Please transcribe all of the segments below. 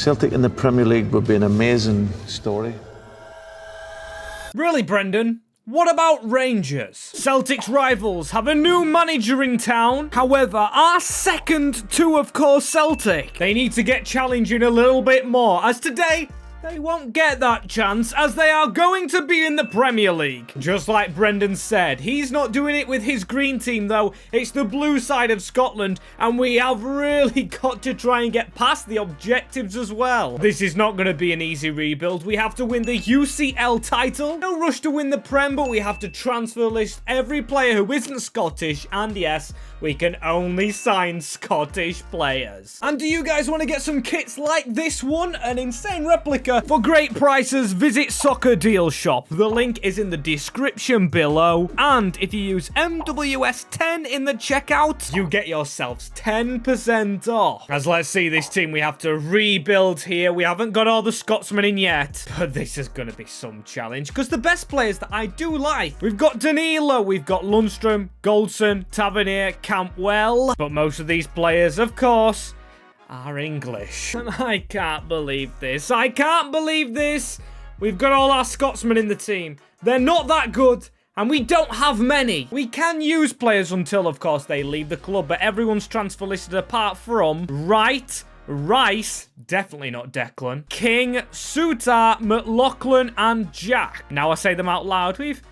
Celtic in the Premier League would be an amazing story. Really, Brendan? What about Rangers? Celtic's rivals have a new manager in town. However, our second to, of course, Celtic. They need to get challenging a little bit more, as today, they won't get that chance as they are going to be in the Premier League. Just like Brendan said, he's not doing it with his green team though. It's the blue side of Scotland and we have really got to try and get past the objectives as well. This is not going to be an easy rebuild. We have to win the UCL title. No rush to win the Prem, but we have to transfer list every player who isn't Scottish, and yes, we can only sign Scottish players. And do you guys want to get some kits like this one? An insane replica for great prices. Visit Soccer Deal Shop. The link is in the description below. And if you use MWS10 in the checkout, you get yourselves 10% off. As let's see this team we have to rebuild here. We haven't got all the Scotsmen in yet, but this is going to be some challenge because the best players that I do like, we've got Danilo, we've got Lundstrom, Goldson, Tavernier, Campbell, but most of these players, of course, are English. And I can't believe this. I can't believe this. We've got all our Scotsmen in the team. They're not that good, and we don't have many. We can use players until, of course, they leave the club, but everyone's transfer listed apart from Wright, Rice, definitely not Declan, King, Sutar, McLaughlin, and Jack. Now I say them out loud, we've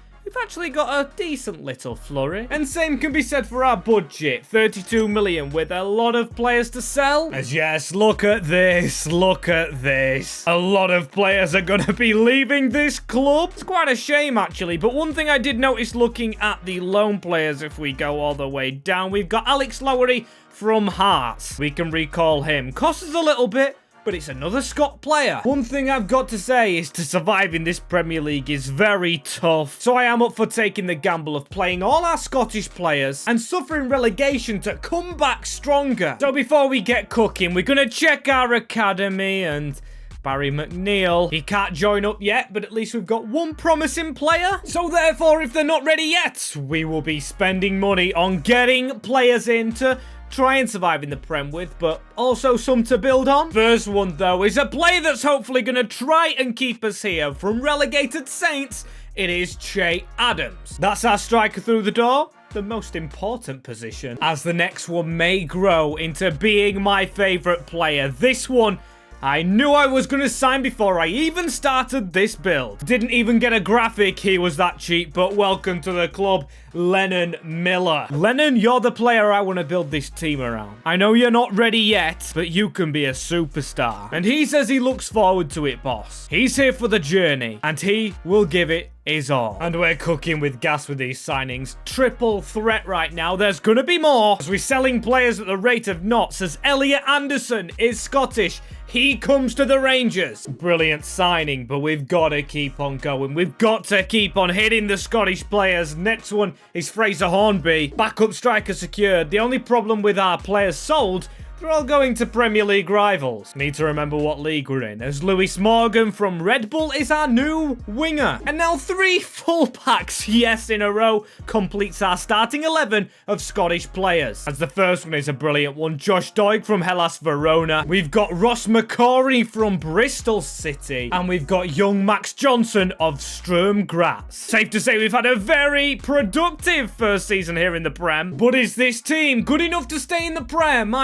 actually got a decent little flurry. And same can be said for our budget, 32 million with a lot of players to sell. As yes, look at this, look at this. A lot of players are going to be leaving this club. It's quite a shame actually, but one thing I did notice looking at the loan players, if we go all the way down, we've got Alex Lowery from Hearts. We can recall him. Costs us a little bit, but it's another Scot player. One thing I've got to say is to survive in this Premier League is very tough. So I am up for taking the gamble of playing all our Scottish players and suffering relegation to come back stronger. So before we get cooking, we're going to check our academy and Barry McNeil. He can't join up yet, but at least we've got one promising player. So therefore, if they're not ready yet, we will be spending money on getting players in to try and survive in the Prem with, but also some to build on. First one, though, is a player that's hopefully going to try and keep us here. From relegated Saints, it is Che Adams. That's our striker through the door. The most important position, as the next one may grow into being my favourite player. This one, I knew I was going to sign before I even started this build. Didn't even get a graphic, he was that cheap, but welcome to the club, Lennon Miller. Lennon, you're the player I want to build this team around. I know you're not ready yet, but you can be a superstar. And he says he looks forward to it, boss. He's here for the journey, and he will give it his all. And we're cooking with gas with these signings. Triple threat right now. There's gonna be more, as we're selling players at the rate of knots, as Elliot Anderson is Scottish. He comes to the Rangers. Brilliant signing, but we've got to keep on going. We've got to keep on hitting the Scottish players. Next one is Fraser Hornby. Backup striker secured. The only problem with our players sold, they're all going to Premier League rivals. Need to remember what league we're in, as Lewis Morgan from Red Bull is our new winger. And now 3 fullbacks, yes, in a row, completes our starting 11 of Scottish players. As the first one is a brilliant one, Josh Doig from Hellas Verona. We've got Ross McCrory from Bristol City. And we've got young Max Johnson of Sturm Graz. Safe to say we've had a very productive first season here in the Prem. But is this team good enough to stay in the Prem?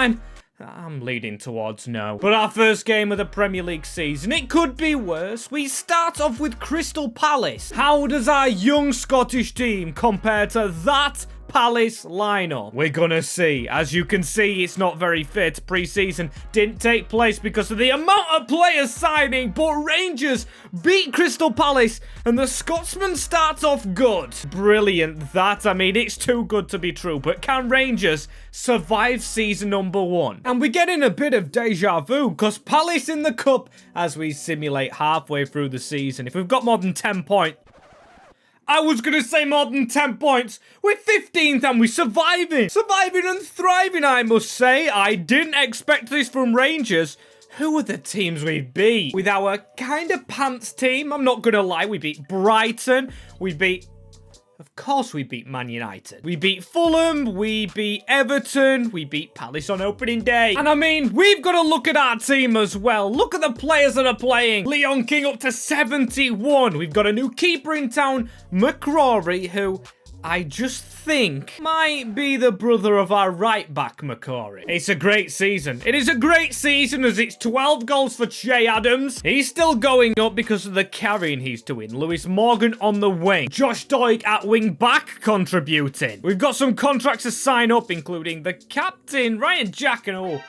I'm leading towards no. But our first game of the Premier League season, it could be worse. We start off with Crystal Palace. How does our young Scottish team compare to that Palace lineup? We're gonna see. As you can see, it's not very fit. Pre-season didn't take place because of the amount of players signing, but Rangers beat Crystal Palace and the Scotsman starts off good. Brilliant that. I mean, it's too good to be true, but can Rangers survive season number 1? And we're getting a bit of deja vu because Palace in the cup as we simulate halfway through the season. If we've got more than 10 points, I was going to say more than 10 points. We're 15th and we're surviving. Surviving and thriving, I must say. I didn't expect this from Rangers. Who are the teams we beat? With our kind of pants team, I'm not going to lie. We beat Brighton. We beat Of course we beat Man United. We beat Fulham, we beat Everton, we beat Palace on opening day. And I mean, we've got to look at our team as well. Look at the players that are playing. Leon King up to 71. We've got a new keeper in town, McCrory, who I just think might be the brother of our right back, McCrory. It's a great season. It is a great season as it's 12 goals for Che Adams. He's still going up because of the carrying he's doing. Lewis Morgan on the wing. Josh Doig at wing back contributing. We've got some contracts to sign up, including the captain, Ryan Jack, and oh,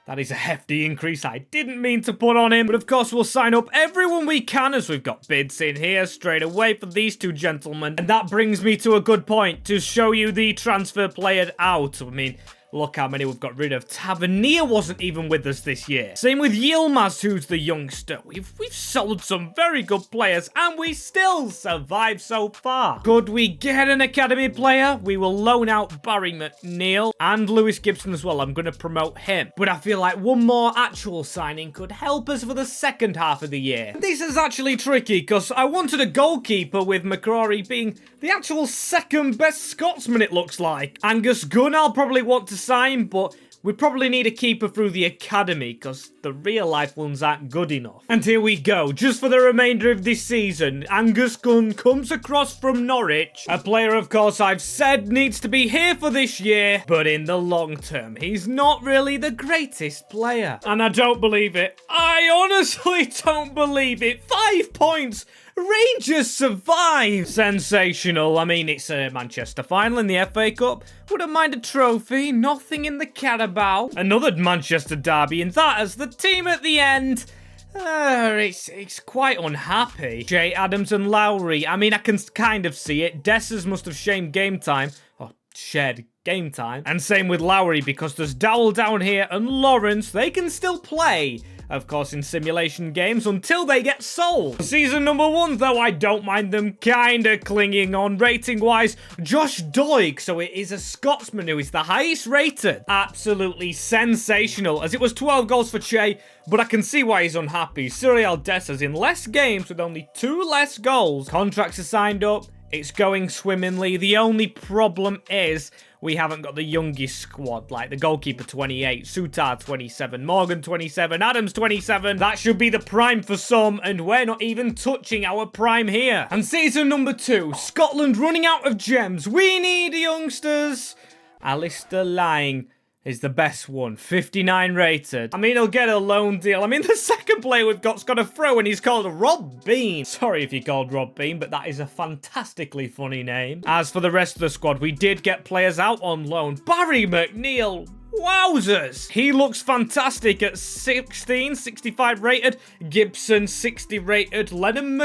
that is a hefty increase I didn't mean to put on him. But of course, we'll sign up everyone we can as we've got bids in here straight away for these two gentlemen. And that brings me to a good point to show you the transfer player out. I mean, look how many we've got rid of. Tavernier wasn't even with us this year. Same with Yilmaz, who's the youngster. We've sold some very good players, and we still survive so far. Could we get an academy player? We will loan out Barry McNeil and Lewis Gibson as well. I'm going to promote him. But I feel like one more actual signing could help us for the second half of the year. This is actually tricky, because I wanted a goalkeeper with McCrory being the actual second best Scotsman, it looks like. Angus Gunn I'll probably want to sign, but we probably need a keeper through the academy because the real life ones aren't good enough. And here we go, just for the remainder of this season, Angus Gunn comes across from Norwich. A player, of course, I've said needs to be here for this year, but in the long term, he's not really the greatest player. And I don't believe it. I honestly don't believe it. 5 points! Rangers survive! Sensational. I mean, it's a Manchester final in the FA Cup. Wouldn't mind a trophy. Nothing in the Carabao. Another Manchester derby, and that as the team at the end. It's quite unhappy. Che Adams and Lowry. I mean, I can kind of see it. Dessers must have shamed game time. Oh, shared game time. And same with Lowry, because there's Dowell down here and Lawrence. They can still play, of course, in simulation games until they get sold. Season number 1, though, I don't mind them kind of clinging on. Rating-wise, Josh Doig, so it is a Scotsman who is the highest rated. Absolutely sensational, as it was 12 goals for Che, but I can see why he's unhappy. Cyril Dessers in less games with only 2 less goals. Contracts are signed up. It's going swimmingly. The only problem is we haven't got the youngest squad, like the goalkeeper 28, Sutar 27, Morgan 27, Adams 27. That should be the prime for some, and we're not even touching our prime here. And season number 2, Scotland running out of gems. We need youngsters. Alistair Lang is the best one, 59 rated. I mean, he'll get a loan deal. I mean, the second player we've got's got a throw, and he's called Rob Bean. Sorry if you're called Rob Bean, but that is a fantastically funny name. As for the rest of the squad, we did get players out on loan. Barry McNeil, wowzers! He looks fantastic at 16, 65 rated. Gibson, 60 rated. Lemon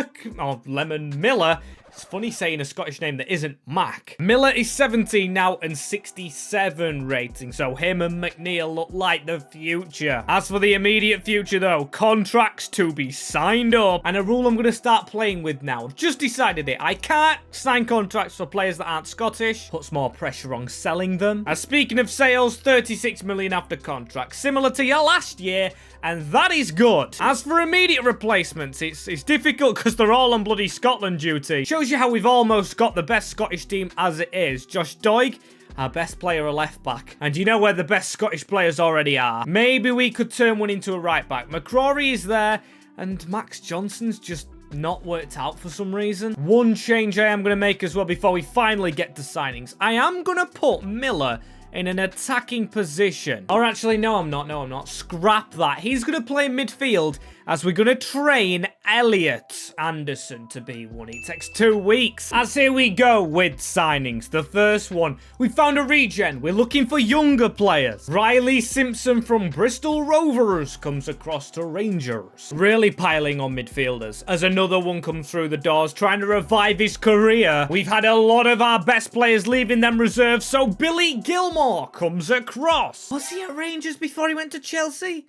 Miller. It's funny saying a Scottish name that isn't Mac. Miller is 17 now and 67 rating, so him and McNeil look like the future. As for the immediate future, though, contracts to be signed up. And a rule I'm going to start playing with now. Just decided it. I can't sign contracts for players that aren't Scottish. Puts more pressure on selling them. As speaking of sales, 36 million after contract. Similar to your last year, and that is good. As for immediate replacements, it's difficult because they're all on bloody Scotland duty. Shows you how we've almost got the best Scottish team as it is. Josh Doig, our best player, a left back. And you know where the best Scottish players already are. Maybe we could turn one into a right back. McCrory is there, and Max Johnson's just not worked out for some reason. One change I am going to make as well before we finally get to signings. I am going to put Miller in an attacking position. Or actually, no, I'm not. No, I'm not. Scrap that. He's going to play midfield as we're going to train Elliot Anderson to be one. It takes 2 weeks. As here we go with signings. The first one, we found a regen. We're looking for younger players. Riley Simpson from Bristol Rovers comes across to Rangers. Really piling on midfielders as another one comes through the doors trying to revive his career. We've had a lot of our best players leaving them reserves, so Billy Gilmore comes across. Was he at Rangers before he went to Chelsea?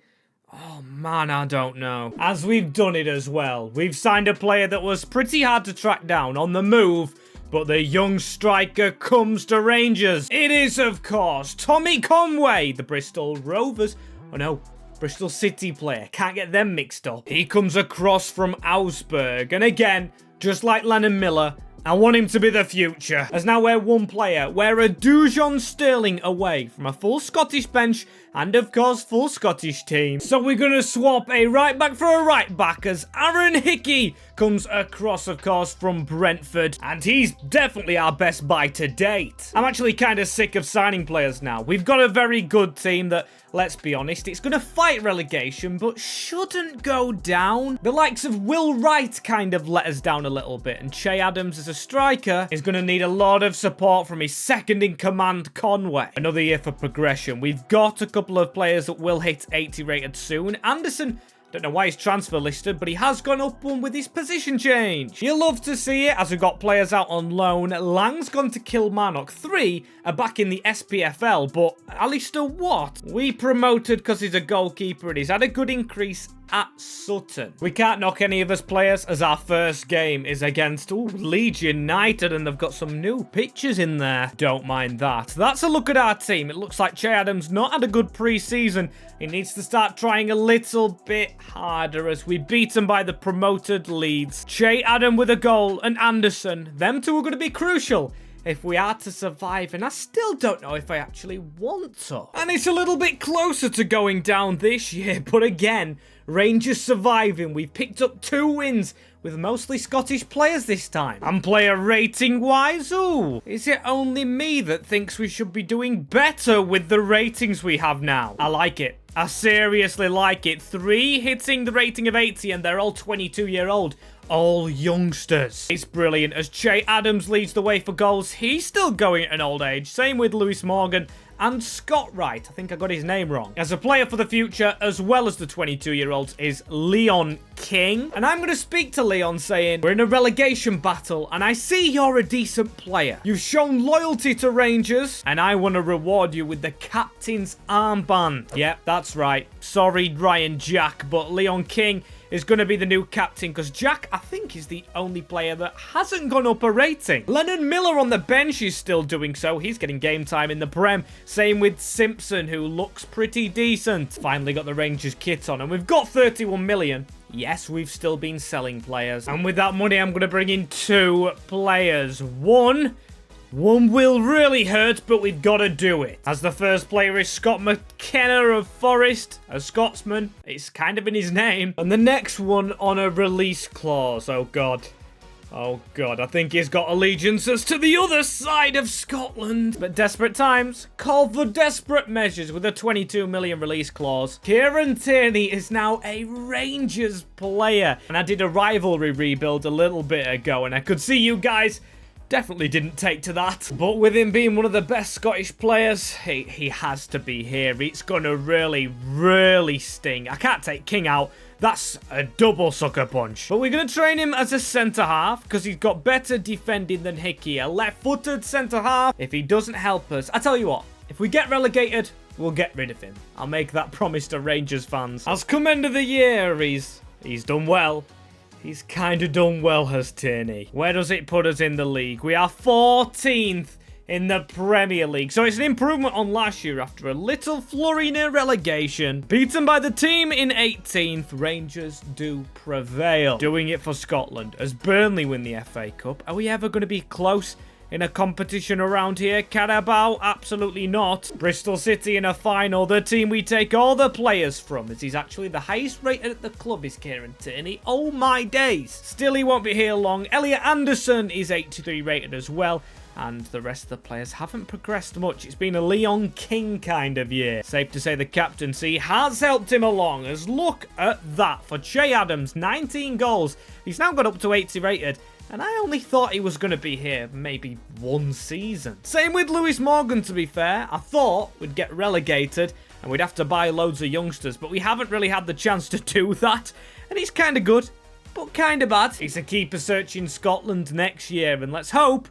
Oh man, I don't know. As we've done it as well, we've signed a player that was pretty hard to track down on the move, but the young striker comes to Rangers. It is, of course, Tommy Conway, the Bristol Rovers. Oh no, Bristol City player. Can't get them mixed up. He comes across from Augsburg, and again, just like Lennon Miller, I want him to be the future. As now we're one player. We're a Dujon Sterling away from a full Scottish bench and, of course, full Scottish team. So we're going to swap a right back for a right back as Aaron Hickey comes across, of course, from Brentford. And he's definitely our best buy to date. I'm actually kind of sick of signing players now. We've got a very good team that, let's be honest, it's going to fight relegation, but shouldn't go down. The likes of Will Wright kind of let us down a little bit. And Che Adams as a striker is going to need a lot of support from his second-in-command, Conway. Another year for progression. We've got a couple of players that will hit 80 rated soon. Anderson, don't know why he's transfer listed, but he has gone up one with his position change. You'll love to see it as we've got players out on loan. Lang's gone to Kilmarnock. 3 are back in the SPFL, but Alistair Watt, we promoted because he's a goalkeeper and he's had a good increase at Sutton. We can't knock any of us players as our first game is against Leeds United and they've got some new pictures in there. Don't mind that. That's a look at our team. It looks like Che Adams not had a good pre-season. He needs to start trying a little bit harder as we beat him by the promoted Leeds. Che Adam with a goal and Anderson. Them two are going to be crucial if we are to survive, and I still don't know if I actually want to. And it's a little bit closer to going down this year, but again, Rangers surviving. We've picked up 2 wins with mostly Scottish players this time. And player rating-wise, ooh, is it only me that thinks we should be doing better with the ratings we have now? I like it. I seriously like it. 3 hitting the rating of 80, and they're all 22-year-old. All youngsters. It's brilliant as Che Adams leads the way for goals. He's still going at an old age. Same with Lewis Morgan and Scott Wright. I think I got his name wrong. As a player for the future, as well as the 22-year-olds, is Leon King. And I'm going to speak to Leon saying, we're in a relegation battle, and I see you're a decent player. You've shown loyalty to Rangers, and I want to reward you with the captain's armband. Yep, that's right. Sorry, Ryan Jack, but Leon King is going to be the new captain because Jack, I think, is the only player that hasn't gone up a rating. Lennon Miller on the bench is still doing so. He's getting game time in the Prem. Same with Simpson, who looks pretty decent. Finally got the Rangers kit on, and we've got 31 million. Yes, we've still been selling players. And with that money, I'm going to bring in 2 players. One will really hurt, but we've got to do it. As the first player is Scott McKenna of Forest, a Scotsman. It's kind of in his name. And the next one on a release clause. Oh, God. Oh, God. I think he's got allegiances to the other side of Scotland. But desperate times call for desperate measures with a 22 million release clause. Kieran Tierney is now a Rangers player. And I did a rivalry rebuild a little bit ago, and I could see you guys definitely didn't take to that. But with him being one of the best Scottish players, he has to be here. It's going to really, really sting. I can't take King out. That's a double sucker punch. But we're going to train him as a centre-half because he's got better defending than Hickey. A left-footed centre-half. If he doesn't help us, I tell you what, if we get relegated, we'll get rid of him. I'll make that promise to Rangers fans. As come end of the year, he's done well. He's kind of done well, has Tierney. Where does it put us in the league? We are 14th in the Premier League. So it's an improvement on last year after a little flurry near relegation. Beaten by the team in 18th, Rangers do prevail. Doing it for Scotland as Burnley win the FA Cup. Are we ever going to be close in a competition around here? Carabao? Absolutely not. Bristol City in a final. The team we take all the players from, as he's actually the highest rated at the club, is Kieran Tierney. Oh my days. Still, he won't be here long. Elliot Anderson is 83 rated as well. And the rest of the players haven't progressed much. It's been a Leon King kind of year. Safe to say the captaincy has helped him along, as look at that for Che Adams. 19 goals. He's now got up to 80 rated. And I only thought he was going to be here maybe 1 season. Same with Lewis Morgan, to be fair. I thought we'd get relegated and we'd have to buy loads of youngsters, but we haven't really had the chance to do that. And he's kind of good, but kind of bad. He's a keeper search in Scotland next year, and let's hope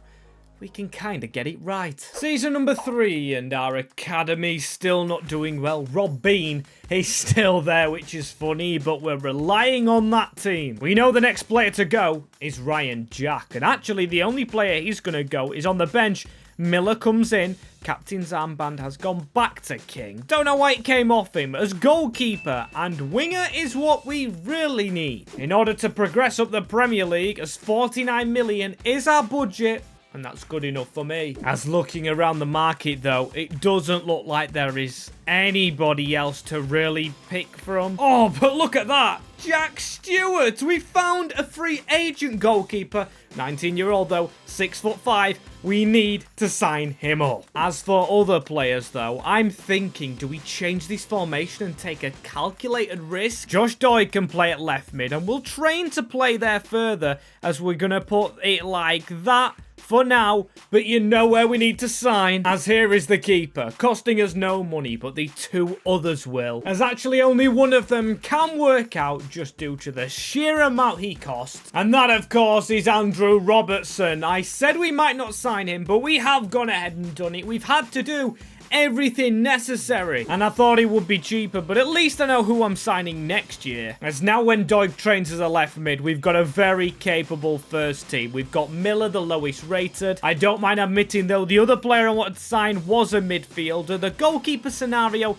we can kind of get it right. Season number 3, and our academy still not doing well. Rob Bean, he's still there, which is funny, but we're relying on that team. We know the next player to go is Ryan Jack, and actually the only player he's going to go is on the bench, Miller comes in. Captain's armband has gone back to King. Don't know why it came off him, as goalkeeper and winger is what we really need in order to progress up the Premier League, as 49 million is our budget. And that's good enough for me. As looking around the market, though, it doesn't look like there is anybody else to really pick from. Oh, but look at that. Jack Stewart. We found a free agent goalkeeper. 19-year-old, though, 6'5". We need to sign him up. As for other players, though, I'm thinking, do we change this formation and take a calculated risk? Josh Doig can play at left mid, and we'll train to play there further, as we're going to put it like that for now, but you know where we need to sign, as here is the keeper, costing us no money, but the two others will, as actually only one of them can work out just due to the sheer amount he costs, and that of course is Andrew Robertson. I said we might not sign him, but we have gone ahead and done it. We've had to do everything necessary, and I thought it would be cheaper, but at least I know who I'm signing next year. As now when Doig trains as a left mid, we've got a very capable first team. We've got Miller, the lowest rated. I don't mind admitting, though, the other player I wanted to sign was a midfielder. The goalkeeper scenario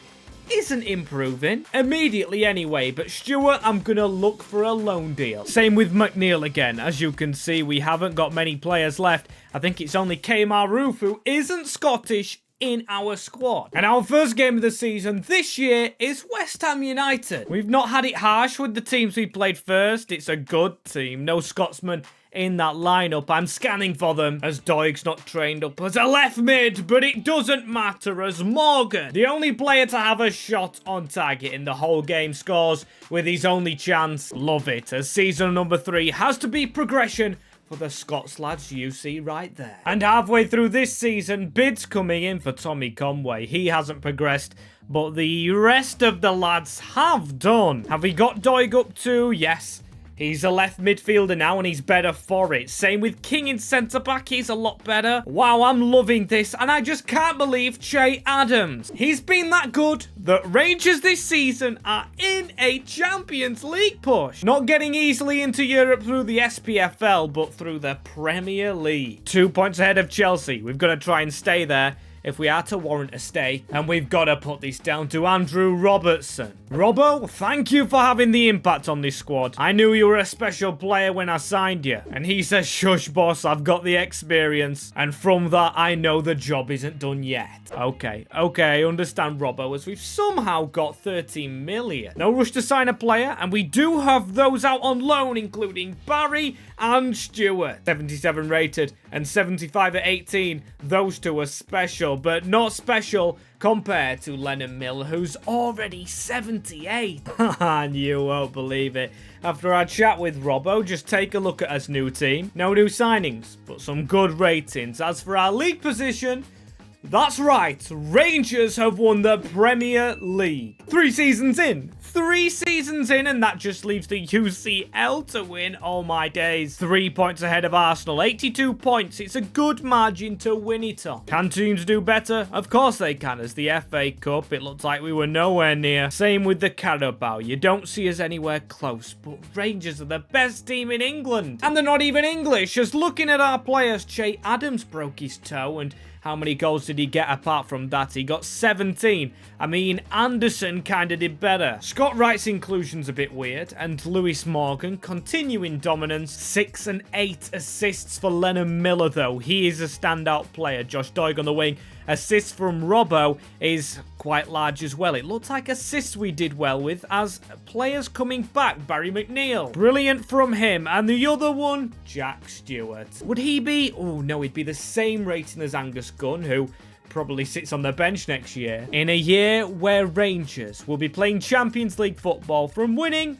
isn't improving immediately anyway, but Stewart, I'm gonna look for a loan deal. Same with McNeil again. As you can see, we haven't got many players left. I think it's only Kemar Roof, who isn't Scottish, in our squad. And our first game of the season this year is West Ham United. We've not had it harsh with the teams we played first. It's a good team. No Scotsman in that lineup. I'm scanning for them, as Doig's not trained up as a left mid, but it doesn't matter, as Morgan, the only player to have a shot on target in the whole game, scores with his only chance. Love it, as season number 3 has to be progression for the Scots lads you see right there. And halfway through this season, bids coming in for Tommy Conway. He hasn't progressed, but the rest of the lads have done. Have we got Doig up to? Yes. He's a left midfielder now, and he's better for it. Same with King in centre-back. He's a lot better. Wow, I'm loving this, and I just can't believe Che Adams. He's been that good that Rangers this season are in a Champions League push. Not getting easily into Europe through the SPFL, but through the Premier League. 2 points ahead of Chelsea. We've got to try and stay there if we are to warrant a stay, and we've got to put this down to Andrew Robertson. Robbo, thank you for having the impact on this squad. I knew you were a special player when I signed you. And he says, shush boss, I've got the experience. And from that, I know the job isn't done yet. Okay, I understand, Robbo, as we've somehow got 13 million. No rush to sign a player, and we do have those out on loan, including Barry and Stewart. 77 rated and 75 at 18. Those two are special, but not special compared to Lennon Mill, who's already 78. And you won't believe it. After our chat with Robbo, just take a look at his new team. No new signings, but some good ratings. As for our league position, that's right, Rangers have won the Premier League. 3 seasons in, and that just leaves the UCL to win. Oh my days. 3 points ahead of Arsenal, 82 points. It's a good margin to win it on. Can teams do better? Of course they can, as the FA Cup, it looks like we were nowhere near. Same with the Carabao, you don't see us anywhere close, but Rangers are the best team in England. And they're not even English, as looking at our players, Che Adams broke his toe, and how many goals did he get apart from that? He got 17. I mean, Anderson kind of did better. Scott Wright's inclusion's a bit weird, and Lewis Morgan continuing dominance. 6 and 8 assists for Lennon Miller, though. He is a standout player. Josh Doig on the wing. Assists from Robbo is quite large as well. It looks like assists we did well with, as players coming back. Barry McNeil, brilliant from him. And the other one, Jack Stewart. Would he be? Oh no, he'd be the same rating as Angus Gunn, who probably sits on the bench next year. In a year where Rangers will be playing Champions League football from winning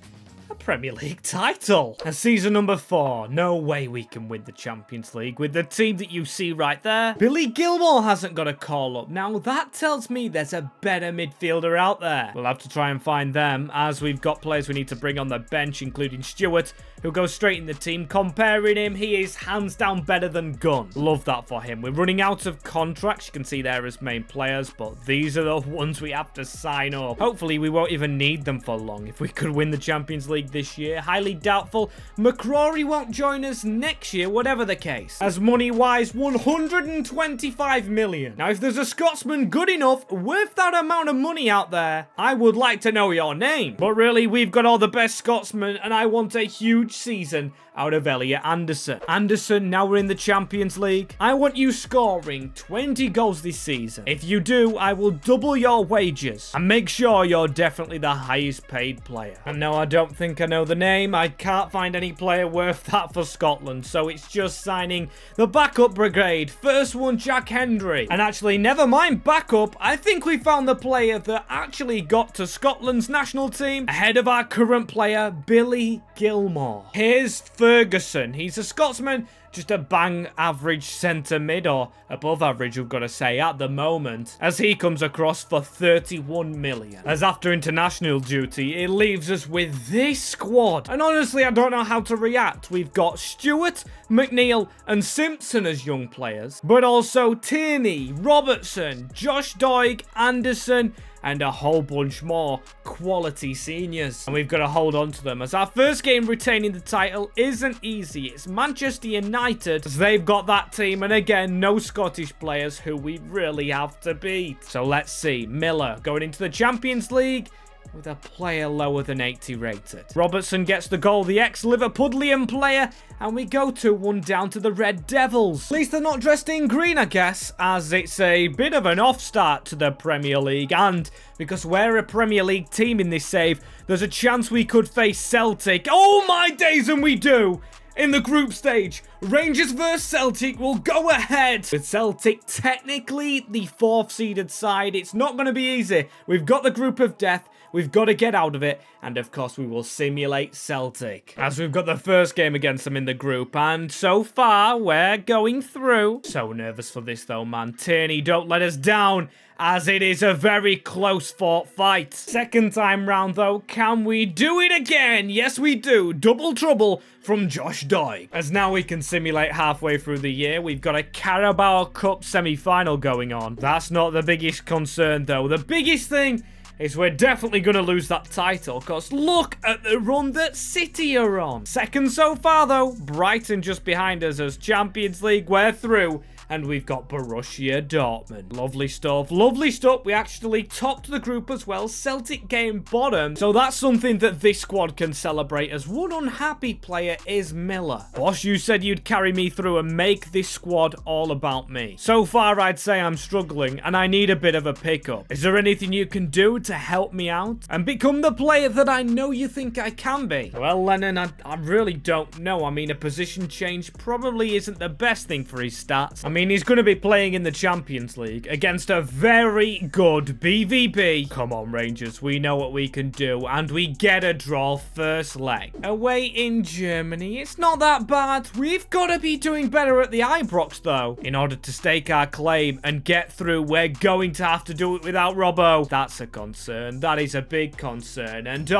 a Premier League title. And season number 4. No way we can win the Champions League with the team that you see right there. Billy Gilmore hasn't got a call up. Now that tells me there's a better midfielder out there. We'll have to try and find them, as we've got players we need to bring on the bench, including Stewart, who goes straight in the team. Comparing him, he is hands down better than Gunn. Love that for him. We're running out of contracts. You can see there as main players, but these are the ones we have to sign up. Hopefully we won't even need them for long if we could win the Champions League this year. Highly doubtful McCrory won't join us next year, whatever the case. As money-wise, 125 million. Now, if there's a Scotsman good enough, worth that amount of money out there, I would like to know your name. But really, we've got all the best Scotsmen, and I want a huge season out of Elliot Anderson. Anderson, now we're in the Champions League. I want you scoring 20 goals this season. If you do, I will double your wages and make sure you're definitely the highest paid player. And no, I don't think I know the name. I can't find any player worth that for Scotland, so it's just signing the backup brigade. First one, Jack Hendry. And actually, never mind backup, I think we found the player that actually got to Scotland's national team ahead of our current player, Billy Gilmore. Here's Ferguson. He's a Scotsman, just a bang average centre mid, or above average, we've got to say, at the moment, as he comes across for 31 million. As after international duty, it leaves us with this squad. And honestly, I don't know how to react. We've got Stewart, McNeil, and Simpson as young players, but also Tierney, Robertson, Josh Doig, Anderson, and a whole bunch more quality seniors. And we've got to hold on to them, as our first game retaining the title isn't easy. It's Manchester United, as they've got that team, and again, no Scottish players who we really have to beat. So let's see. Miller going into the Champions League with a player lower than 80 rated. Robertson gets the goal, the ex-Liverpudlian player, and we go 2-1 down to the Red Devils. At least they're not dressed in green, I guess, as it's a bit of an off start to the Premier League, and because we're a Premier League team in this save, there's a chance we could face Celtic. Oh my days, and we do! In the group stage, Rangers vs Celtic will go ahead. With Celtic technically the 4th seeded side, it's not going to be easy. We've got the group of death. We've got to get out of it, and of course we will simulate Celtic, as we've got the first game against them in the group, and so far we're going through. So nervous for this though, man. Tierney, don't let us down, as it is a very close fought fight. Second time round though, can we do it again? Yes we do. Double trouble from Josh Doig. As now we can simulate halfway through the year, we've got a Carabao Cup semi-final going on. That's not the biggest concern though. The biggest thing is we're definitely going to lose that title, because look at the run that City are on. Second so far though, Brighton just behind us, as Champions League we're through. And we've got Borussia Dortmund. Lovely stuff. Lovely stuff. We actually topped the group as well. Celtic game bottom. So that's something that this squad can celebrate, as one unhappy player is Miller. Boss, you said you'd carry me through and make this squad all about me. So far, I'd say I'm struggling and I need a bit of a pickup. Is there anything you can do to help me out and become the player that I know you think I can be? Well, Lennon, I really don't know. I mean, a position change probably isn't the best thing for his stats. I mean, he's going to be playing in the Champions League against a very good BVB. Come on, Rangers. We know what we can do, and we get a draw first leg. Away in Germany. It's not that bad. We've got to be doing better at the Ibrox, though. In order to stake our claim and get through, we're going to have to do it without Robbo. That's a concern. That is a big concern. And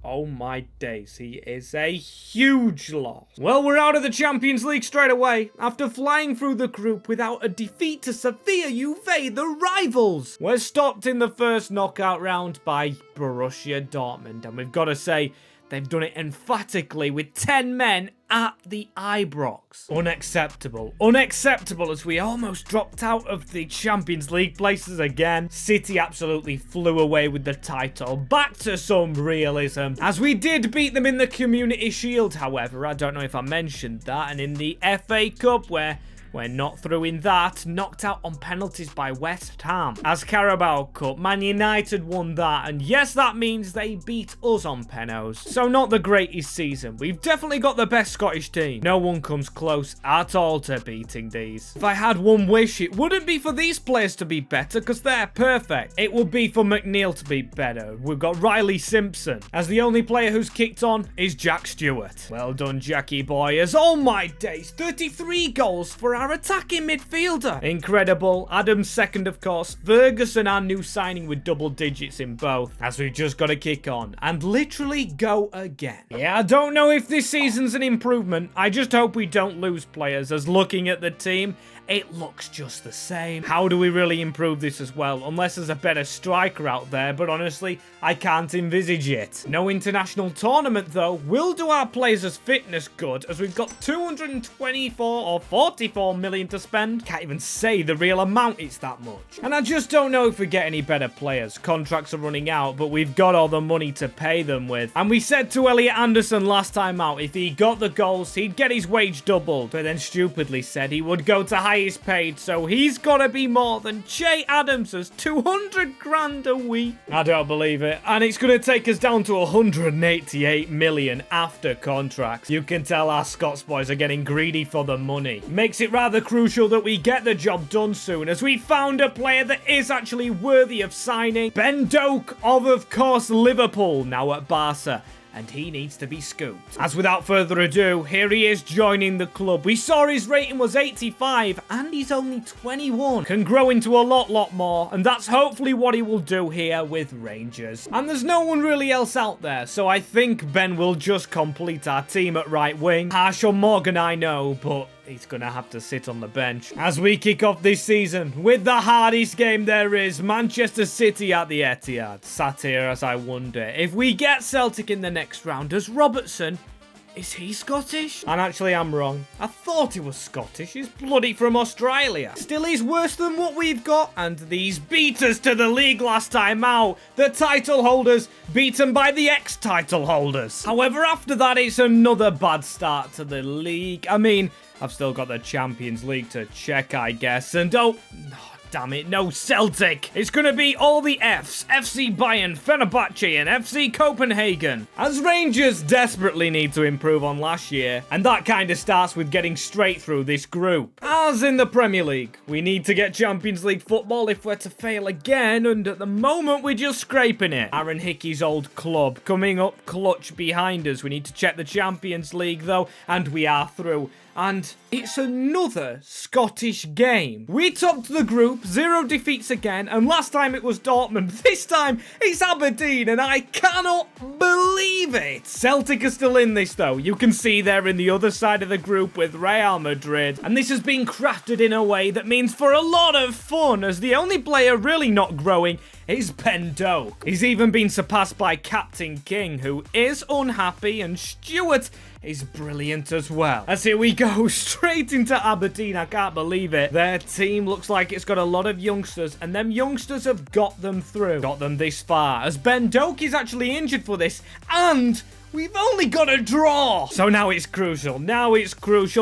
oh my days, he is a huge loss. Well, we're out of the Champions League straight away, after flying through the group without a defeat to Sevilla Juve, the rivals. We're stopped in the first knockout round by Borussia Dortmund, and we've got to say, they've done it emphatically with 10 men at the Ibrox. Unacceptable. Unacceptable, as we almost dropped out of the Champions League places again. City absolutely flew away with the title. Back to some realism, as we did beat them in the Community Shield, however. I don't know if I mentioned that. And in the FA Cup, where we're not through in that, knocked out on penalties by West Ham. As Carabao Cup, Man United won that, and yes, that means they beat us on penos. So not the greatest season. We've definitely got the best Scottish team. No one comes close at all to beating these. If I had one wish, it wouldn't be for these players to be better, because they're perfect. It would be for McNeil to be better. We've got Riley Simpson, as the only player who's kicked on is Jack Stewart. Well done, Jackie boy, as oh my days, 33 goals for our attacking midfielder. Incredible. Adams second, of course. Ferguson, our new signing, with double digits in both, as we've just got to kick on and literally go again. Yeah, I don't know if this season's an improvement. I just hope we don't lose players, as looking at the team, it looks just the same. How do we really improve this as well? Unless there's a better striker out there, but honestly, I can't envisage it. No international tournament, though, will do our players' fitness good, as we've got 224 or 44 million to spend. Can't even say the real amount, it's that much. And I just don't know if we get any better players. Contracts are running out, but we've got all the money to pay them with. And we said to Elliot Anderson last time out, if he got the goals, he'd get his wage doubled, but then stupidly said he would go to highest paid, so he's gotta be more than Che Adams's 200 grand a week. I don't believe it. And it's gonna take us down to 188 million after contracts. You can tell our Scots boys are getting greedy for the money. Makes it rather crucial that we get the job done soon, as we found a player that is actually worthy of signing. Ben Doak of course, Liverpool, now at Barca. And he needs to be scooped. As without further ado, here he is joining the club. We saw his rating was 85, and he's only 21. Can grow into a lot more, and that's hopefully what he will do here with Rangers. And there's no one really else out there, so I think Ben will just complete our team at right wing. Harsh on Morgan, I know, but he's gonna have to sit on the bench. As we kick off this season with the hardest game there is, Manchester City at the Etihad. Sat here as I wonder, if we get Celtic in the next round, does Robertson, is he Scottish? And actually, I'm wrong. I thought he was Scottish. He's bloody from Australia. Still, he's worse than what we've got. And these beat us to the league last time out. The title holders beaten by the ex-title holders. However, after that, it's another bad start to the league. I mean, I've still got the Champions League to check, I guess. And damn it, no Celtic. It's going to be all the Fs. FC Bayern, Fenerbahce, and FC Copenhagen. As Rangers desperately need to improve on last year. And that kind of starts with getting straight through this group. As in the Premier League, we need to get Champions League football if we're to fail again. And at the moment, we're just scraping it. Aaron Hickey's old club coming up clutch behind us. We need to check the Champions League, though. And we are through. And it's another Scottish game. We topped the group, 0 defeats again, and last time it was Dortmund. This time it's Aberdeen, and I cannot believe it. Celtic are still in this, though. You can see they're in the other side of the group with Real Madrid. And this has been crafted in a way that means for a lot of fun, as the only player really not growing is Ben Doak. He's even been surpassed by Captain King, who is unhappy, and Stewart is brilliant as well. As here we go, straight into Aberdeen. I can't believe it. Their team looks like it's got a lot of youngsters, and them youngsters have got them through. Got them this far, as Ben Doak is actually injured for this, and we've only got a draw. So now it's crucial.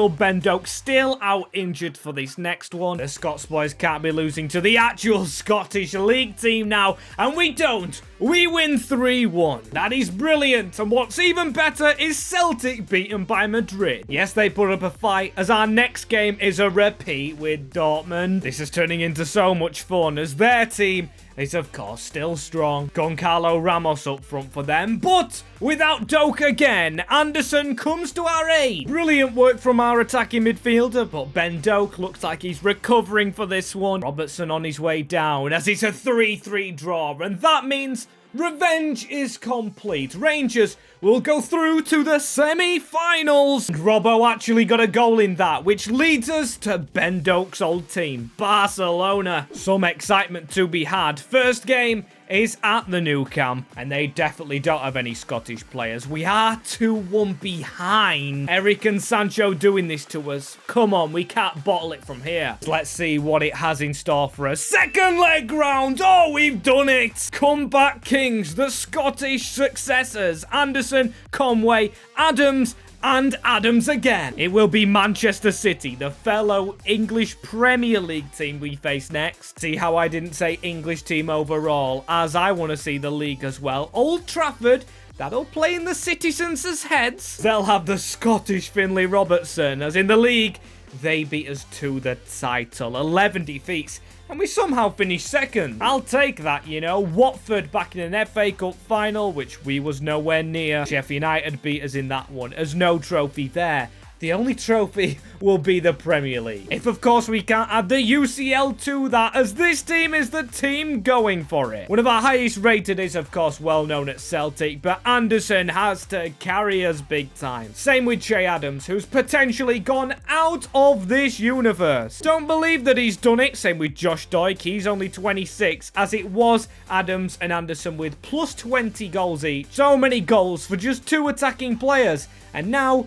Ben Doak still out injured for this next one. The Scots boys can't be losing to the actual Scottish League team now. And we don't. We win 3-1. That is brilliant. And what's even better is Celtic beaten by Madrid. Yes, they put up a fight, as our next game is a repeat with Dortmund. This is turning into so much fun, as their team is, of course, still strong. Goncalo Ramos up front for them, but without Doak again. Anderson comes to our aid. Brilliant work from our attacking midfielder, but Ben Doak looks like he's recovering for this one. Robertson on his way down, as it's a 3-3 draw, and that means revenge is complete. Rangers will go through to the semi-finals. And Robbo actually got a goal in that, which leads us to Ben Doak's old team, Barcelona. Some excitement to be had. First game is at the new camp, and they definitely don't have any Scottish players. We are 2-1 behind. Eric and Sancho doing this to us. Come on, we can't bottle it from here. Let's see what it has in store for us. Second leg round. Oh, we've done it. Comeback kings, the Scottish successors. Anderson, Conway, Adams, and Adams again. It will be Manchester City, the fellow English Premier League team we face next. See how I didn't say English team overall, as I want to see the league as well. Old Trafford, that'll play in the citizens' heads. They'll have the Scottish Finlay Robertson, as in the league, they beat us to the title. 11 defeats. And we somehow finished second. I'll take that, you know. Watford back in an FA Cup final, which we was nowhere near. Sheffield United beat us in that one. There's no trophy there. the only trophy will be the Premier League. If, of course, we can't add the UCL to that, as this team is the team going for it. One of our highest rated is, of course, well known at Celtic, but Anderson has to carry us big time. Same with Che Adams, who's potentially gone out of this universe. Don't believe that he's done it. Same with Josh Doig. He's only 26, as it was Adams and Anderson with plus 20 goals each. So many goals for just 2 attacking players. And now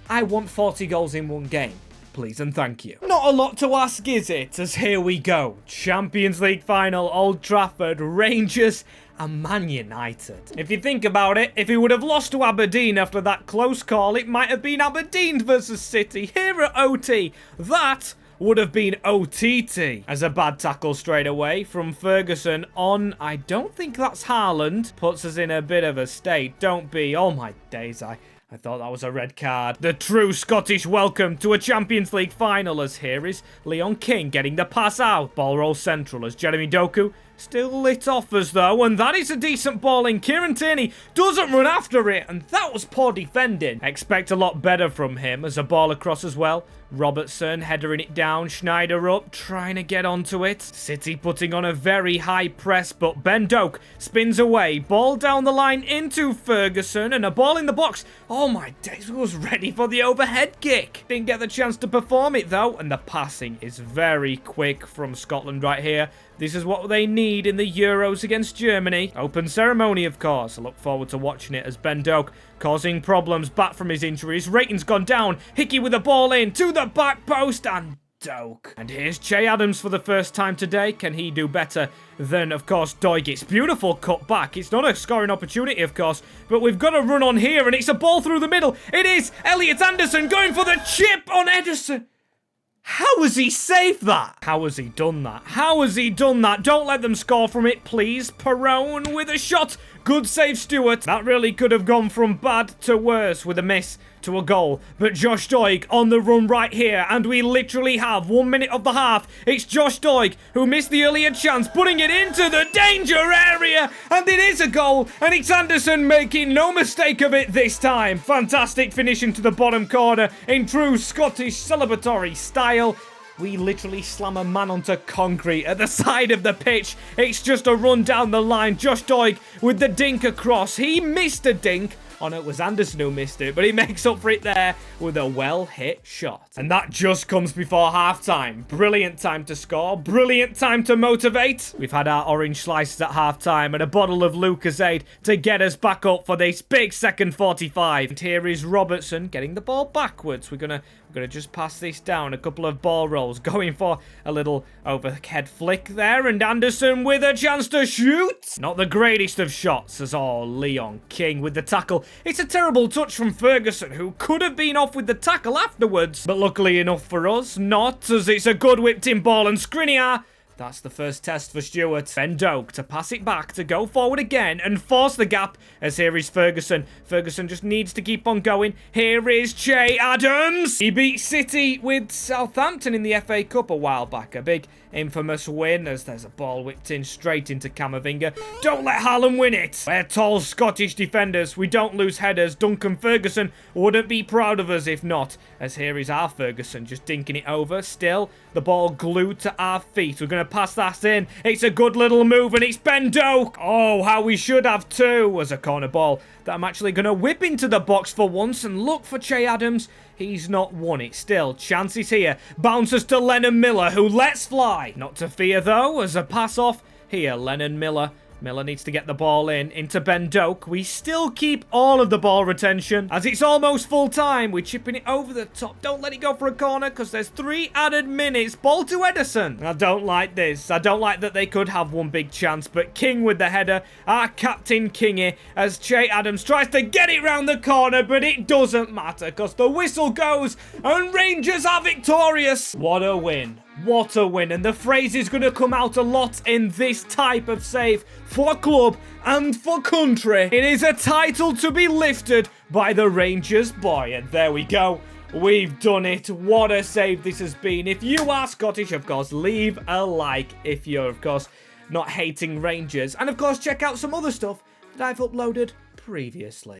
I want 40 goals in one game. Please and thank you. Not a lot to ask, is it? As here we go. Champions League final, Old Trafford, Rangers and Man United. If you think about it, if he would have lost to Aberdeen after that close call, it might have been Aberdeen versus City here at OT. That would have been OTT. As a bad tackle straight away from Ferguson on, I don't think that's Haaland. Puts us in a bit of a state. Don't be. Oh my days, I thought that was a red card. The true Scottish welcome to a Champions League final, as here is Leon King getting the pass out. Ball roll central as Jeremy Doku still lit off as though, and that is a decent ball in. Kieran Tierney doesn't run after it, and that was poor defending. Expect a lot better from him as a ball across as well. Robertson headering it down, Schneider up, trying to get onto it. City putting on a very high press, but Ben Doak spins away. Ball down the line into Ferguson, and a ball in the box. Oh my days, was ready for the overhead kick. Didn't get the chance to perform it though, and the passing is very quick from Scotland right here. This is what they need in the Euros against Germany. Open ceremony, of course. I look forward to watching it as Ben Doak causing problems back from his injuries. Rating's gone down. Hickey with the ball in to the back post and Doak. And here's Che Adams for the first time today. Can he do better than, of course, Doig? It's beautiful cut back. It's not a scoring opportunity, of course, but we've got a run on here, and it's a ball through the middle. It is Elliot Anderson going for the chip on Edison. How has he saved that? How has he done that? How has he done that? Don't let them score from it, please. Perone with a shot. Good save, Stewart. That really could have gone from bad to worse with a miss to a goal. But Josh Doig on the run right here, and we literally have 1 minute of the half. It's Josh Doig who missed the earlier chance, putting it into the danger area, and it is a goal, and it's Anderson making no mistake of it this time. Fantastic finish into the bottom corner in true Scottish celebratory style. We literally slam a man onto concrete at the side of the pitch. It's just a run down the line. Josh Doig with the dink across. He missed a dink. Oh no, it was Anderson who missed it, but he makes up for it there with a well-hit shot. And that just comes before half-time. Brilliant time to score. Brilliant time to motivate. We've had our orange slices at half-time and a bottle of Lucozade to get us back up for this big second 45. And here is Robertson getting the ball backwards. We're gonna just pass this down. A couple of ball rolls, going for a little overhead flick there, and Anderson with a chance to shoot. Not the greatest of shots as all. Leon King with the tackle. It's a terrible touch from Ferguson, who could have been off with the tackle afterwards, but luckily enough for us, not, as it's a good whipped in ball, and Skriniar. That's the first test for Stewart. Ben Doak to pass it back, to go forward again and force the gap, as here is Ferguson. Ferguson just needs to keep on going. Here is Che Adams. He beat City with Southampton in the FA Cup a while back. A big infamous win, as there's a ball whipped in straight into Camavinga. Don't let Haaland win it. We're tall Scottish defenders. We don't lose headers. Duncan Ferguson wouldn't be proud of us if not, as here is our Ferguson just dinking it over. Still, the ball glued to our feet. We're going to pass that in. It's a good little move, and it's Ben Doak. Oh, how we should have two, as a corner ball that I'm actually going to whip into the box for once and look for Che Adams. He's not won it. Still, chances here. Bounces to Lennon Miller, who lets fly. Not to fear, though, as a pass off. Here, Lennon Miller. Miller needs to get the ball in, into Ben Doak. We still keep all of the ball retention, as it's almost full time. We're chipping it over the top. Don't let it go for a corner, because there's 3 added minutes. Ball to Edison. I don't like this. I don't like that they could have one big chance, but King with the header. Our captain Kingy, as Che Adams tries to get it round the corner, but it doesn't matter, because the whistle goes, and Rangers are victorious. What a win. What a win, and the phrase is going to come out a lot in this type of save for club and for country. It is a title to be lifted by the Rangers boy, and there we go. We've done it. What a save this has been. If you are Scottish, of course, leave a like if you're, of course, not hating Rangers. And, of course, check out some other stuff that I've uploaded previously.